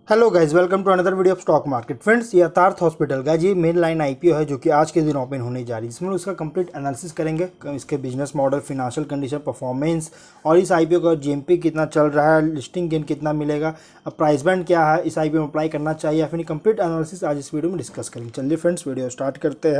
Hello guys, welcome to another video of stock market. Friends, ये Yatharth hospital का जी main line IPO है जो कि आज के दिन ओपन होने जा रही है। इसमें उसका कंप्लीट एनालिसिस करेंगे, इसके business model, financial condition, performance और इस आईपीओ का जीएमपी कितना चल रहा है, लिस्टिंग गेन कितना मिलेगा, अब प्राइस बैंड क्या है, इस आईपीओ में अप्लाई करना चाहिए या फिर कंप्लीट एनालिसिस आज इस वीडियो में डिस्कस करेंगे। चलिए फ्रेंड्स, वीडियो स्टार्ट करते हैं।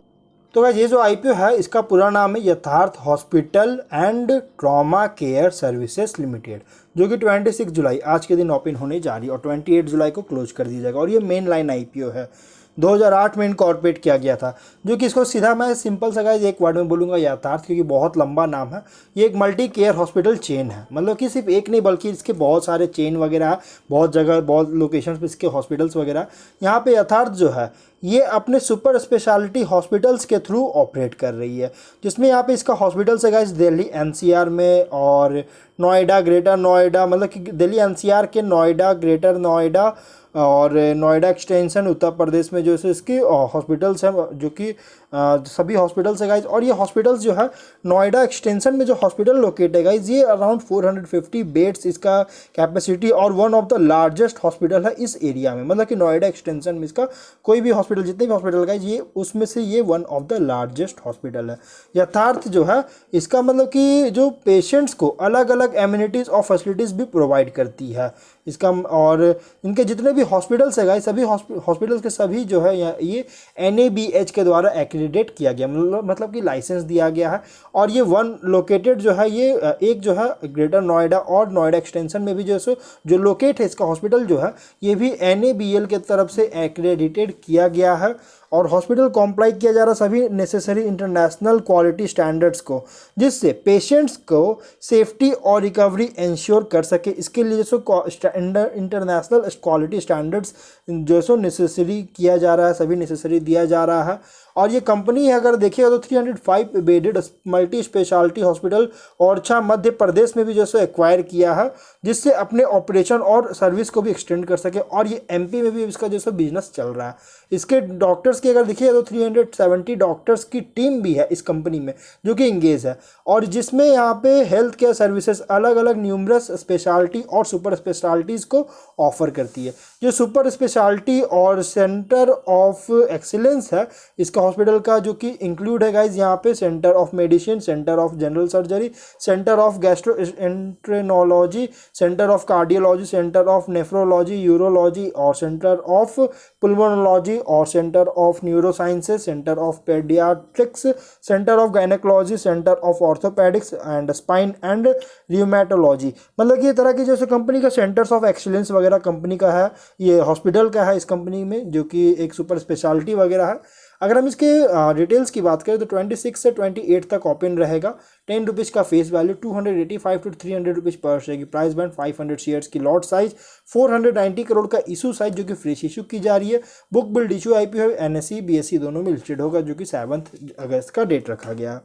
तो गाइस, ये जो आईपीओ है इसका पूरा नाम है यथार्थ hospital and trauma care services limited, जो कि 26 जुलाई आज के दिन ओपन होने जा रही है और 28 जुलाई को क्लोज कर दिया जाएगा। और ये मेन लाइन आईपीओ है, 2008 में इनकॉर्पोरेट किया गया था। जो कि इसको सीधा मैं सिंपल सा गाइस एक वर्ड में बोलूँगा यथार्थ, क्योंकि बहुत लंबा नाम है। ये एक मल्टी केयर हॉस्पिटल चेन है, मतलब कि सिर्फ एक नहीं बल्कि इसके बहुत सारे चेन वगैरह है, बहुत जगह बहुत लोकेशन पे इसके हॉस्पिटल्स वगैरह। यहाँ पे यथार्थ जो है ये अपने सुपर स्पेशलिटी हॉस्पिटल्स के थ्रू ऑपरेट कर रही है, जिसमें यहाँ पे इसका हॉस्पिटल्स है गाइस दिल्ली एनसीआर में और नोएडा, ग्रेटर नोएडा, मतलब कि दिल्ली एनसीआर के नोएडा, ग्रेटर नोएडा और नोएडा एक्सटेंशन उत्तर प्रदेश में जो है इसकी हॉस्पिटल्स हैं, जो कि सभी हॉस्पिटल्स है गाइज। और ये हॉस्पिटल्स जो है नोएडा एक्सटेंशन में जो हॉस्पिटल लोकेट है गाइज, ये अराउंड 450 बेड्स इसका कैपेसिटी और one of the largest hospital है इस एरिया में। मतलब कि नोएडा एक्सटेंशन में इसका कोई भी हॉस्पिटल, जितने भी हॉस्पिटल गाइज, ये उसमें से ये one of the largest hospital है। यथार्थ जो है इसका मतलब कि जो पेशेंट्स को अलग अलग एम्यूनिटीज़ और फैसिलिटीज़ भी प्रोवाइड करती है इसका। और इनके जितने भी हॉस्पिटल्स है गाइस, सभी हॉस्पिटल्स के सभी जो है ये NABH के द्वारा एक्रेडिटेट किया गया, मतलब कि लाइसेंस दिया गया है। और ये वन लोकेटेड जो है ये एक जो है ग्रेटर नोएडा और नोएडा एक्सटेंशन में भी जो लोकेट है इसका हॉस्पिटल जो है ये भी NABL के तरफ से एक्रेडिटेड किया गया है। और हॉस्पिटल कॉम्प्लाई किया जा रहा सभी नेसेसरी इंटरनेशनल क्वालिटी स्टैंडर्ड्स को, जिससे पेशेंट्स को सेफ्टी और रिकवरी इंश्योर कर सके। इसके लिए इंटरनेशनल क्वालिटी स्टैंडर्ड्स जो सो नेसेसरी किया जा रहा है, सभी नेसेसरी दिया जा रहा है। और ये कंपनी अगर देखिएगा तो 305 bedded multi speciality hospital Orchha Madhya Pradesh में भी जो है एक्वायर किया है, जिससे अपने ऑपरेशन और सर्विस को भी एक्सटेंड कर सके। और ये MP में भी इसका जो है बिजनेस चल रहा है। इसके डॉक्टर्स की अगर देखिए तो 370 डॉक्टर्स की टीम भी है इस कंपनी में जो कि इंगेज है, और जिसमें यहाँ पे हेल्थ केयर सर्विसेज अलग अलग न्यूमरस स्पेशलिटी और सुपर स्पेशलिटीज़ को ऑफर करती है। जो सुपर स्पेशलिटी और सेंटर ऑफ एक्सीलेंस है इसका हॉस्पिटल का, जो कि इंक्लूड है गाइज यहाँ पे centre of medicine, centre of general surgery, centre of gastroenterology, centre of cardiology, centre of nephrology, urology और सेंटर ऑफ पुल्मोनोलॉजी और centre of neurosciences, centre of paediatrics, centre of gynaecology, centre of orthopaedics and spine and rheumatology. मतलब कि ये तरह की जैसे company का centres of excellence वगैरह कंपनी का है, ये हॉस्पिटल का है इस कंपनी में, जो कि एक सुपर स्पेशलिटी वगैरह है। अगर हम इसके डिटेल्स की बात करें तो 26 से 28 तक ओपन रहेगा। 10 रुपीज़ का फेस वैल्यू, 285 टू 300 रुपीज़ पर शेयर की प्राइस बैंड, 500 शेयर्स की लॉट साइज, 490 करोड़ का इशू साइज जो कि फ्रेश इशू की जा रही है। बुक बिल्ड इशू IPO है, NSE BSE दोनों में लिस्टेड होगा, जो कि 7 अगस्त का डेट रखा गया है।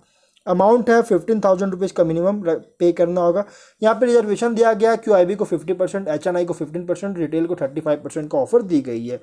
अमाउंट है 15,000 रुपीज़ का मिनिमम पे करना होगा। यहाँ पे रिजर्वेशन दिया गया है, QIB को 50%, HNI को 15%, रिटेल को 35% का ऑफर दी गई है।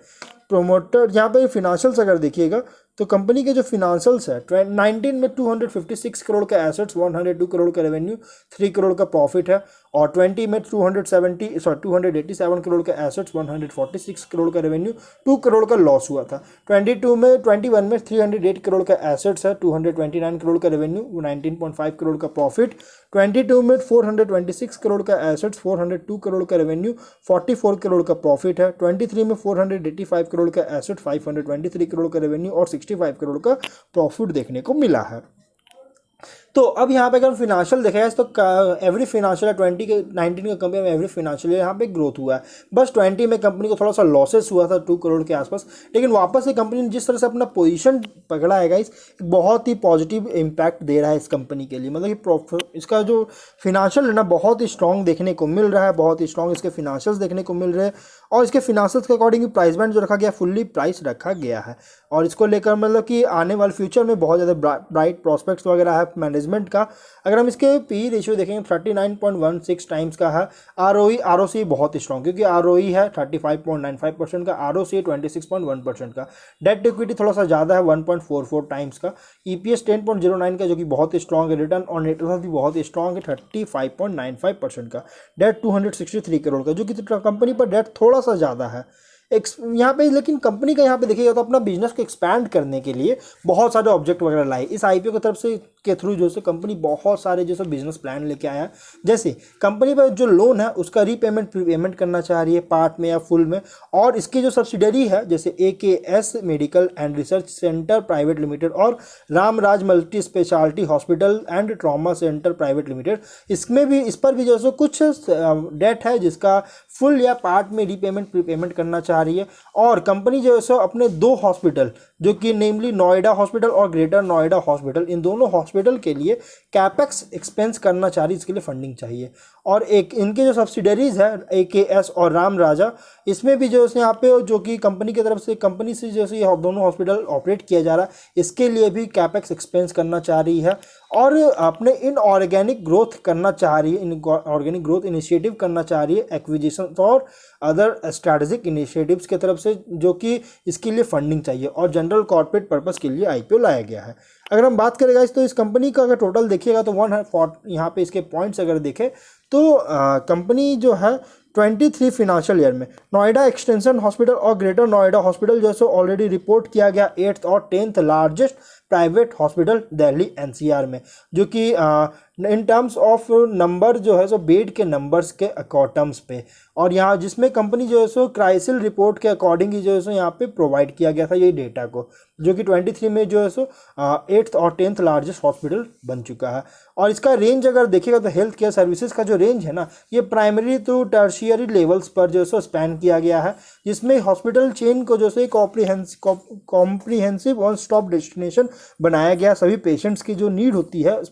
प्रोमोटर यहाँ पे फिनेंशियल्स अगर देखिएगा तो कंपनी के जो फिनेंशियल्स है 19 में 256 करोड़ का एसेट्स, 102 करोड़ का रेवेन्यू, 3 करोड़ का प्रॉफिट है। और 20 में 287 करोड़ का एसेट्स, 146 करोड़ का रेवेन्यू, 2 करोड़ का लॉस हुआ था। 21 में 308 करोड़ का एसेट्स है, 229 करोड़ का रेवेन्यू, 19.5 करोड़ का प्रॉफिट। 22 में 426 करोड़ का एसेट्स, 402 करोड़ का रेवेन्यू, 44 करोड़ का प्रॉफिट है। 23 में 485 करोड़ का एसेट, 523 करोड़ का रेवेन्यू और 65 करोड़ का प्रॉफिट देखने को मिला है। तो अब यहाँ पे अगर फिनेंशियल देखा जाए तो एवरी फिनेंशियल 20 के 19 के कंपेयर में एवरी फिनेंशियल यहाँ पे ग्रोथ हुआ है। बस 20 में कंपनी को थोड़ा सा लॉसेस हुआ था 2 करोड़ के आसपास, लेकिन वापस से कंपनी ने जिस तरह से अपना पोजीशन पकड़ा है गाइस, बहुत ही पॉजिटिव इम्पैक्ट दे रहा है इस कंपनी के लिए। मतलब कि इसका जो फिनेंशियल है ना बहुत ही स्ट्रॉन्ग देखने को मिल रहा है, बहुत ही स्ट्रॉन्ग इसके फिनेंशियल्स देखने को मिल रहे हैं। और इसके फिनेंशियल्स के अकॉर्डिंग प्राइस बैंड जो रखा गया फुल्ली प्राइस रखा गया है। और इसको लेकर मतलब कि आने वाले फ्यूचर में बहुत ज़्यादा ब्राइट प्रॉस्पेक्ट्स वगैरह है। मैनेजमेंट मैनेजमेंट का अगर हम इसके पी रेशियो देखेंगे 39.16 टाइम्स का है। आरओसी बहुत स्ट्रॉन्ग, क्योंकि आरओई है 35.95% का, आरओसी 26.1% का। डेट इक्विटी थोड़ा सा ज़्यादा है 1.44 टाइम्स का। ईपीएस 10.09 का जो कि बहुत स्ट्रॉन्ग है। रिटर्न ऑन नेट वर्थ भी बहुत स्ट्रॉन्ग है 35.95% का। डेट 263 करोड़ का, जो कि कंपनी पर डेट थोड़ा सा ज़्यादा है यहाँ पे। लेकिन कंपनी का यहाँ पे देखिएगा तो अपना बिजनेस को एक्सपैंड करने के लिए बहुत सारे ऑब्जेक्ट वगैरह लाए। इस आईपीओ की तरफ से के थ्रू जो है कंपनी बहुत सारे जो बिजनेस प्लान लेके आया है। जैसे कंपनी पर जो लोन है उसका रीपेमेंट प्रीपेमेंट करना चाह रही है पार्ट में या फुल में। और इसकी जो सब्सिडरी है जैसे AKS medical and research centre private limited और Ramraj multi speciality hospital and trauma centre private limited, इसमें भी इस पर भी जो है कुछ डेट है जिसका फुल या पार्ट में रीपेमेंट प्रीपेमेंट करना चाह रही है। और कंपनी जो है अपने 2 हॉस्पिटल जो कि नेमली नोएडा हॉस्पिटल और ग्रेटर नोएडा हॉस्पिटल, इन दोनों हॉस्पिटल के लिए कैपेक्स एक्सपेंस करना चाह रही है। इसके लिए फंडिंग चाहिए। और एक इनके जो सब्सिडरीज है एकेएस और राम राजा, इसमें भी जो है यहाँ पे जो कि कंपनी की तरफ से कंपनी से जैसे ये दोनों हॉस्पिटल ऑपरेट किया जा रहा है, इसके लिए भी कैपेक्स एक्सपेंस करना चाह रही है। और अपने इन ऑर्गेनिक ग्रोथ करना चाह रही है, इन ऑर्गेनिक ग्रोथ इनिशिएटिव करना चाह रही है एक्विजिशन और अदर स्ट्रैटेजिक इनिशिएटिव्स की तरफ से, जो कि इसके लिए फंडिंग चाहिए और जनरल कॉर्पोरेट पर्पस के लिए आईपीओ लाया गया है। अगर हम बात करें तो इस कंपनी का अगर टोटल देखिएगा तो यहाँ पे इसके पॉइंट्स अगर देखें तो कंपनी जो है 23 फिनेंशियल ईयर में नोएडा एक्सटेंशन हॉस्पिटल और ग्रेटर नोएडा हॉस्पिटल जो है ऑलरेडी रिपोर्ट किया गया 8th और 10th largest private hospital Delhi NCR में, जो कि इन टर्म्स ऑफ नंबर जो है बेड के नंबर्स के टर्म्स पे। और यहाँ जिसमें कंपनी जो है क्राइसिल रिपोर्ट के अकॉर्डिंग ही जो है यहाँ पे प्रोवाइड किया गया था ये डेटा को, जो कि 23 में जो है 8th और 10th लार्जेस्ट हॉस्पिटल बन चुका है। और इसका रेंज अगर देखिएगा तो हेल्थ केयर सर्विसेज का जो रेंज है ना, ये प्राइमरी टू टर्शियरी लेवल्स पर जो है स्पैन किया गया है, जिसमें हॉस्पिटल चेन को जो है कॉम्प्रीहेंसिव वन स्टॉप डेस्टिनेशन बनाया गया। सभी पेशेंट्स की जो नीड होती है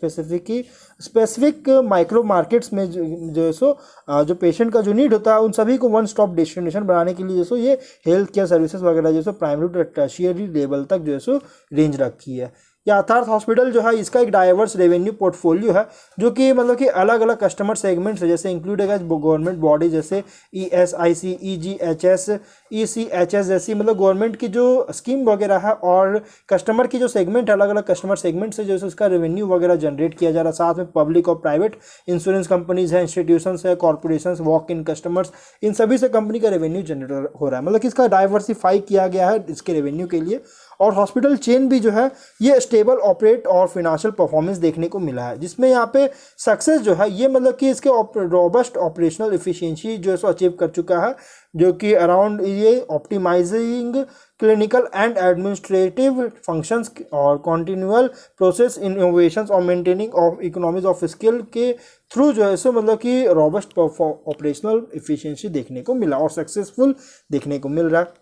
स्पेसिफिक माइक्रो मार्केट्स में जो पेशेंट का जो नीड होता है उन सभी को वन स्टॉप डेस्टिनेशन बनाने के लिए ये हेल्थ केयर सर्विसेज वगैरह जो प्राइमरी टू टर्शियरी लेवल तक जो रेंज रखी है। यथार्थ हॉस्पिटल जो है इसका एक डाइवर्स रेवेन्यू पोर्टफोलियो है, जो कि मतलब कि अलग अलग कस्टमर सेगमेंट्स है, जैसे इंक्लूड है गवर्नमेंट बॉडी जैसे ईएसआईसी, ईजीएचएस, ईसीएचएस जैसी मतलब गवर्नमेंट की जो स्कीम वगैरह है। और कस्टमर की जो सेगमेंट है अलग अलग कस्टमर सेगमेंट से जो है उसका रेवेन्यू वगैरह जनरेट किया जा रहा है। साथ में पब्लिक और प्राइवेट इंश्योरेंस कंपनीज है, इंस्टीट्यूशंस है, कॉर्पोरेशन, वॉक इन कस्टमर्स, इन सभी से कंपनी का रेवेन्यू जनरेट हो रहा है। मतलब कि इसका डाइवर्सिफाई किया गया है इसके रेवेन्यू के लिए। और हॉस्पिटल चेन भी जो है ये स्टेबल ऑपरेट और फिनेंशियल परफॉर्मेंस देखने को मिला है, जिसमें यहाँ पे सक्सेस जो है ये मतलब कि इसके रोबस्ट ऑपरेशनल एफिशिएंसी जो है अचीव कर चुका है, जो कि अराउंड ये optimising clinical and administrative functions और कॉन्टिन्यूअल प्रोसेस इनोवेशंस और maintaining of economies of scale के थ्रू जो है मतलब कि रोबस्ट ऑपरेशनल एफिशिएंसी देखने को मिला और सक्सेसफुल देखने को मिल रहा है।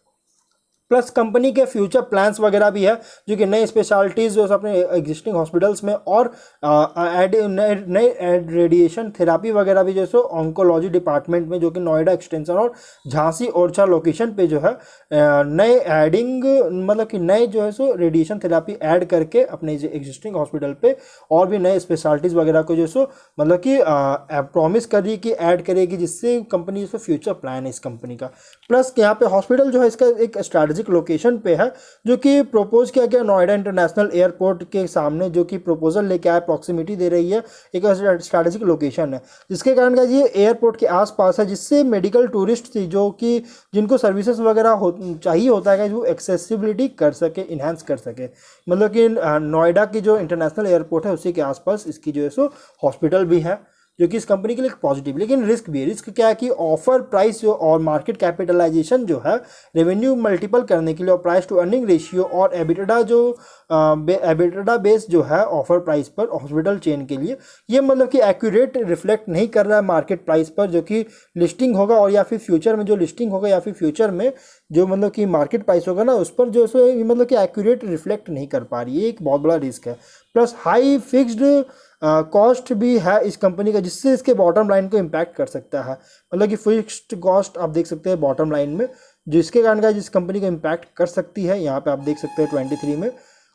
प्लस कंपनी के फ्यूचर प्लान्स वगैरह भी है, जो कि नई स्पेशलिटीज़ जो अपने एग्जिस्टिंग हॉस्पिटल्स में और नए रेडिएशन थेरापी वगैरह भी जो ऑन्कोलॉजी डिपार्टमेंट में, जो कि नोएडा एक्सटेंशन और झांसी ओरछा लोकेशन पे जो है नए एडिंग मतलब कि नए जो है रेडिएशन थेरापी ऐड करके अपने एग्जिस्टिंग हॉस्पिटल पे और भी नए स्पेशलिटीज़ वगैरह को जो मतलब कि प्रॉमिस कर रही है कि ऐड करेगी, जिससे कंपनी जो फ्यूचर प्लान है इस कंपनी का। प्लस यहाँ पे हॉस्पिटल जो है इसका एक स्ट्रैटेजिक लोकेशन पे है, जो कि प्रपोज किया गया नोएडा इंटरनेशनल एयरपोर्ट के सामने, जो कि प्रपोजल लेके आया, प्रॉक्सिमिटी दे रही है, एक स्ट्रैटेजिक लोकेशन है, जिसके कारण का ये एयरपोर्ट के आसपास है, जिससे मेडिकल टूरिस्ट जो कि जिनको सर्विसेज वगैरह चाहिए होता है वो एक्सेसिबिलिटी कर सके, इन्हांस कर सके। मतलब कि नोएडा की जो इंटरनेशनल एयरपोर्ट है उसी के आसपास इसकी जो है हॉस्पिटल भी है, जो कि इस कंपनी के लिए पॉजिटिव। लेकिन रिस्क भी है। रिस्क क्या है कि ऑफर प्राइस जो और मार्केट कैपिटलाइजेशन जो है रेवेन्यू मल्टीपल करने के लिए और प्राइस टू अर्निंग रेशियो और एबिटडा बेस जो है ऑफर प्राइस पर हॉस्पिटल चेन के लिए, ये मतलब कि एक्यूरेट रिफ्लेक्ट नहीं कर रहा है मार्केट प्राइस पर जो कि लिस्टिंग होगा, और या फिर फ्यूचर में जो लिस्टिंग होगा या फिर फ्यूचर में जो मतलब कि मार्केट प्राइस होगा ना उस पर जो है मतलब कि एक्यूरेट रिफ्लेक्ट नहीं कर पा रही है। एक बहुत बड़ा रिस्क है। प्लस हाई फिक्स्ड कॉस्ट भी है इस कंपनी का, जिससे इसके बॉटम लाइन को इम्पैक्ट कर सकता है। मतलब कि फिक्स्ड कॉस्ट आप देख सकते हैं बॉटम लाइन में, जिसके कारण का जिस कंपनी को इम्पैक्ट कर सकती है, यहाँ पे आप देख सकते हैं 23 में।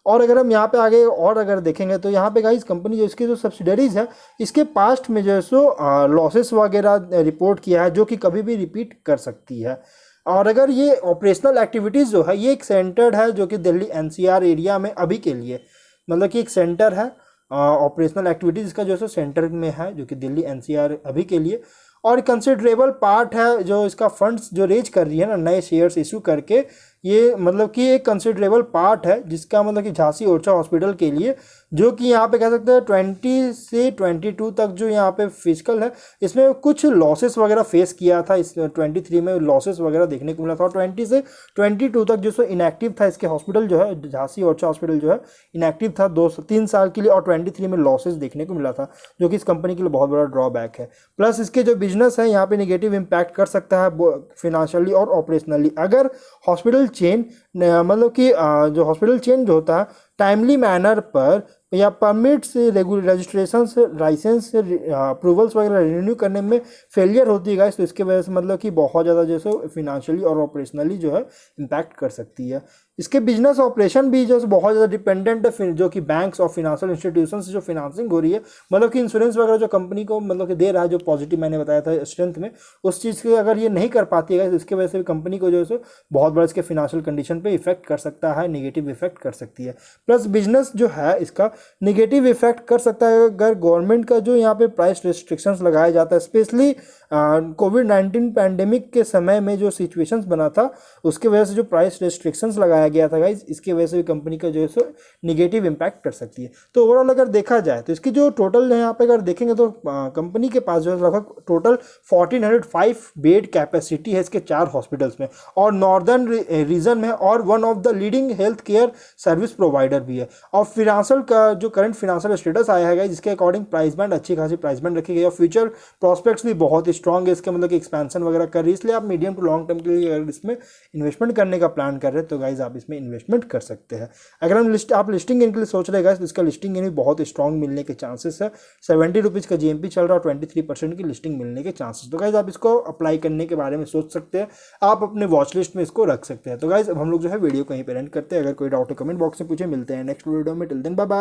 और अगर हम यहाँ पे आगे और अगर देखेंगे तो यहाँ पे गाइस कंपनी जो इसकी जो सब्सिडरीज है इसके पास्ट में जो है सो लॉसेस वगैरह रिपोर्ट किया है जो कि कभी भी रिपीट कर सकती है। और अगर ये ऑपरेशनल एक्टिविटीज़ जो है ये एक सेंटर्ड है जो कि दिल्ली एनसीआर एरिया में अभी के लिए, मतलब कि एक सेंटर है ऑपरेशनल एक्टिविटीज़ इसका जो है सो सेंटर में है जो कि दिल्ली एनसीआर अभी के लिए। और कंसिडरेबल पार्ट है जो इसका फंड्स जो रेज कर रही है ना नए शेयर्स इशू करके, ये मतलब कि एक कंसिडरेबल पार्ट है जिसका मतलब कि झांसी ओरछा हॉस्पिटल के लिए, जो कि यहाँ पे कह सकते हैं 20 से 22 तक जो यहाँ पे फिजिकल है इसमें कुछ लॉसेस वगैरह फेस किया था। इस 23 में लॉसेस वगैरह देखने को मिला था और 20 से 22 तक जो सो इनएक्टिव था इसके हॉस्पिटल जो है झांसी ओरछा हॉस्पिटल जो है इनएक्टिव था 2-3 साल के लिए और 23 में लॉसेस देखने को मिला था, जो कि इस कंपनी के लिए बहुत बड़ा ड्रॉबैक है। प्लस इसके जो बिजनेस है यहाँ पे नेगेटिव इम्पैक्ट कर सकता है फिनेंशियली और ऑपरेशनली अगर हॉस्पिटल चेन मतलब कि जो हॉस्पिटल चेन जो होता है टाइमली मैनर पर या परमिट्स रजिस्ट्रेशन लाइसेंस अप्रूवल्स वगैरह रिन्यू करने में फेलियर होती है गाइस, तो इसके वजह से मतलब कि बहुत ज़्यादा जो है फिनेंशियली और ऑपरेशनली जो है इम्पैक्ट कर सकती है। इसके बिजनेस ऑपरेशन भी जो है बहुत ज़्यादा डिपेंडेंट है जो कि बैंक्स और फिनेंशियल इंस्टीट्यूशन से जो फिनांसिंग हो रही है, मतलब कि इंश्योरेंस वगैरह जो कंपनी को मतलब कि दे रहा है जो पॉजिटिव मैंने बताया था स्ट्रेंथ में, उस चीज़ के अगर ये नहीं कर पाती है तो इसके वजह से कंपनी को जो है बहुत बड़ा इसके फिनेंशियल कंडीशन पे इफेक्ट कर सकता है, नेगेटिव इफेक्ट कर सकती है। प्लस बिजनेस जो है इसका नेगेटिव इफेक्ट कर सकता है अगर गवर्नमेंट का जो यहाँ पे प्राइस रिस्ट्रिक्शंस लगाया जाता है, स्पेशली कोविड-19 पैंडेमिक के समय में जो सिचुएशंस बना था उसके वजह से जो प्राइस रिस्ट्रिक्शंस लगाया गया था गाइज, इसके वजह से भी कंपनी का जो है सो निगेटिव इम्पैक्ट कर सकती है। तो ओवरऑल अगर देखा जाए तो इसकी जो टोटल यहाँ पे अगर देखेंगे तो कंपनी के पास जो है लगभग टोटल 1405 बेड कैपेसिटी है इसके 4 हॉस्पिटल्स में और नॉर्दर्न रीजन में और one of the leading health care service provider भी है। और फिनेंशियल का जो करंट फिनेंशियल स्टेटस आया है जिसके अकॉर्डिंग प्राइस बैंड अच्छी खासी प्राइस बैंड रखी गई और फ्यूचर प्रॉस्पेक्ट्स भी बहुत स्ट्रॉन्ग है इसके, मतलब कि एक्सपेंशन वगैरह कर रही है, इसलिए आप मीडियम टू लॉन्ग टर्म के लिए अगर इसमें इन्वेस्टमेंट करने का प्लान कर रहे हैं तो गाइज आप इसमें इन्वेस्टमेंट कर सकते हैं। अगर हम आप लिस्टिंग गेन के लिए सोच रहे हैं तो इसका लिस्टिंग गेन भी बहुत स्ट्रॉन्ग मिलने के चांसेस है। 70 रुपीज़ का जीएमपी चल रहा है और 23% की लिस्टिंग मिलने के चांसेस, तो गाइज आप इसको अप्लाई करने के बारे में सोच सकते हैं, आप अपने वॉच लिस्ट में इसको रख सकते हैं। तो गाइज अब हम लोग जो है वीडियो कहीं पर एंड करते हैं, अगर कोई डाउट हो कमेंट बॉक्स में पूछे, मिलते हैं नेक्स्ट वीडियो में, टिल देन बाय बाय।